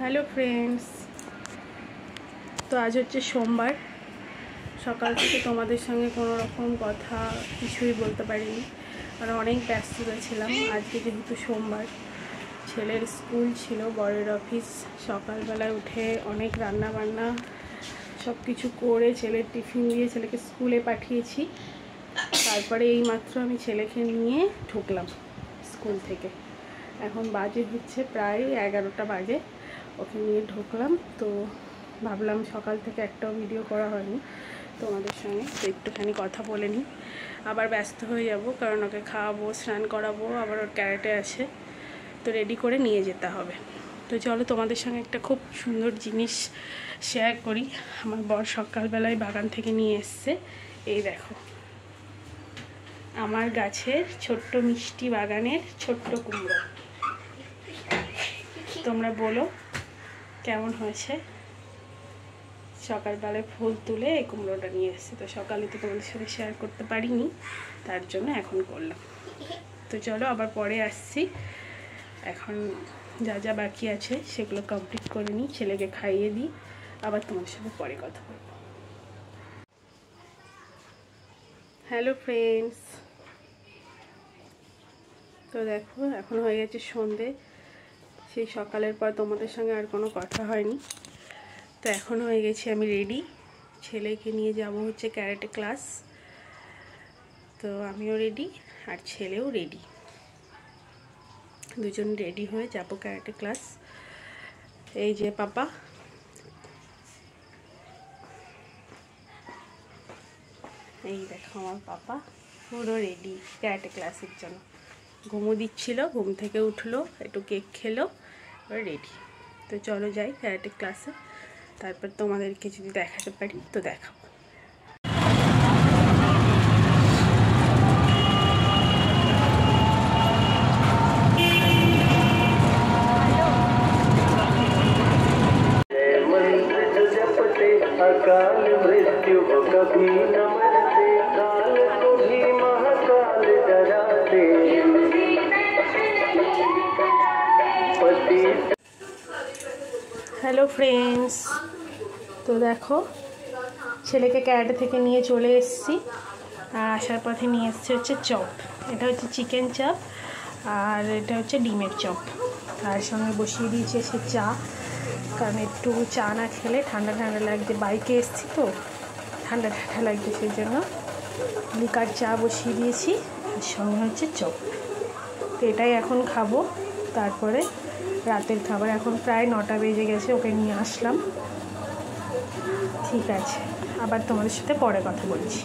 Hello friends, তো আজ হচ্ছে সোমবার। সকাল থেকে তোমাদের সঙ্গে কোনো রকম কথা কিছুই বলতে পারিনি, কারণ অনেক ব্যস্ততা ছিলাম। আজকে যেহেতু সোমবার, ছেলের স্কুল ছিল, বরের অফিস, সকালবেলায় উঠে অনেক রান্না বান্না সব কিছু করে ছেলের টিফিন দিয়ে ছেলেকে স্কুলে পাঠিয়েছি। তারপরে এইমাত্র আমি ছেলেকে নিয়ে ঢুকলাম স্কুল থেকে। এখন বাজে হচ্ছে প্রায় 11টা বাজে, ওকে নিয়ে ঢুকলাম। তো ভাবলাম সকাল থেকে একটাও ভিডিও করা হয়নি তোমাদের সঙ্গে, তো একটুখানি কথা বলে নিই। আবার ব্যস্ত হয়ে যাব, কারণ ওকে খাওয়াবো, স্নান করাবো, আবার ওর ক্যারেটে আছে, তো রেডি করে নিয়ে যেতে হবে। তো চলো তোমাদের সঙ্গে একটা খুব সুন্দর জিনিস শেয়ার করি। আমার বর সকালবেলায় বাগান থেকে নিয়ে এসছে, এই দেখো আমার গাছের ছোট্ট মিষ্টি বাগানের ছোট্ট কুমড়ো। তোমরা বলো কেমন হয়েছে। সকালবেলায় ফুল তুলে এই কুমড়োটা নিয়ে এসেছি, তো সকালে তো তোমাদের সাথে শেয়ার করতে পারিনি, তার জন্য এখন করলাম। তো চলো আবার পরে আসছি। এখন যা যা বাকি আছে সেগুলো কমপ্লিট করে নিই, ছেলেকে খাইয়ে দিই, আবার তোমাদের সাথে পরে কথা বলবো। হ্যালো ফ্রেন্ডস, তো দেখো এখন হয়ে গেছে সন্ধে। সেই সকালের পর তোমাদের সঙ্গে আর কোনো কথা হয়নি। তো এখন হয়ে গেছি আমি রেডি, ছেলেকে নিয়ে যাব হচ্ছে ক্যারেটে ক্লাস। তো আমিও রেডি আর ছেলেও রেডি, দুজন রেডি হয়ে যাব ক্যারেটে ক্লাস। এই যে পাপা, এই দেখো আমার পাপা পুরো রেডি ক্যারেটে ক্লাসের জন্য। ঘুমো দিচ্ছিল, ঘুম থেকে উঠলো, একটু কেক খেলো, এবার রেডি। তো চলো যাই ক্যারেটে ক্লাসে, তারপর তোমাদেরকে যদি দেখাতে পারি তো দেখাবো। अकाल मृत्यु हो कभी न मरते, काल को भी महाकाल डराते। হ্যালো ফ্রেন্ডস, তো দেখো ছেলেকে ক্যারেটে থেকে নিয়ে চলে এসেছি, আর আসার পথে নিয়ে এসেছি হচ্ছে চপ। এটা হচ্ছে চিকেন চপ আর এটা হচ্ছে ডিমের চপ। তার সঙ্গে বসিয়ে দিয়েছি এসে চা, কারণ একটু চা না খেলে ঠান্ডা ঠান্ডা লাগছে, বাইকে এসেছি তো ঠান্ডা ঠান্ডা লাগছে, সেই জন্য লিকার চা বসিয়ে দিয়েছি, আর সঙ্গে হচ্ছে চপ। তো এটাই এখন খাবো, তারপরে রাতের খাবার। এখন প্রায় 9টা বেজে গেছে, ওকে নিয়ে আসলাম। ঠিক আছে, আবার তোমাদের সাথে পরে কথা বলছি।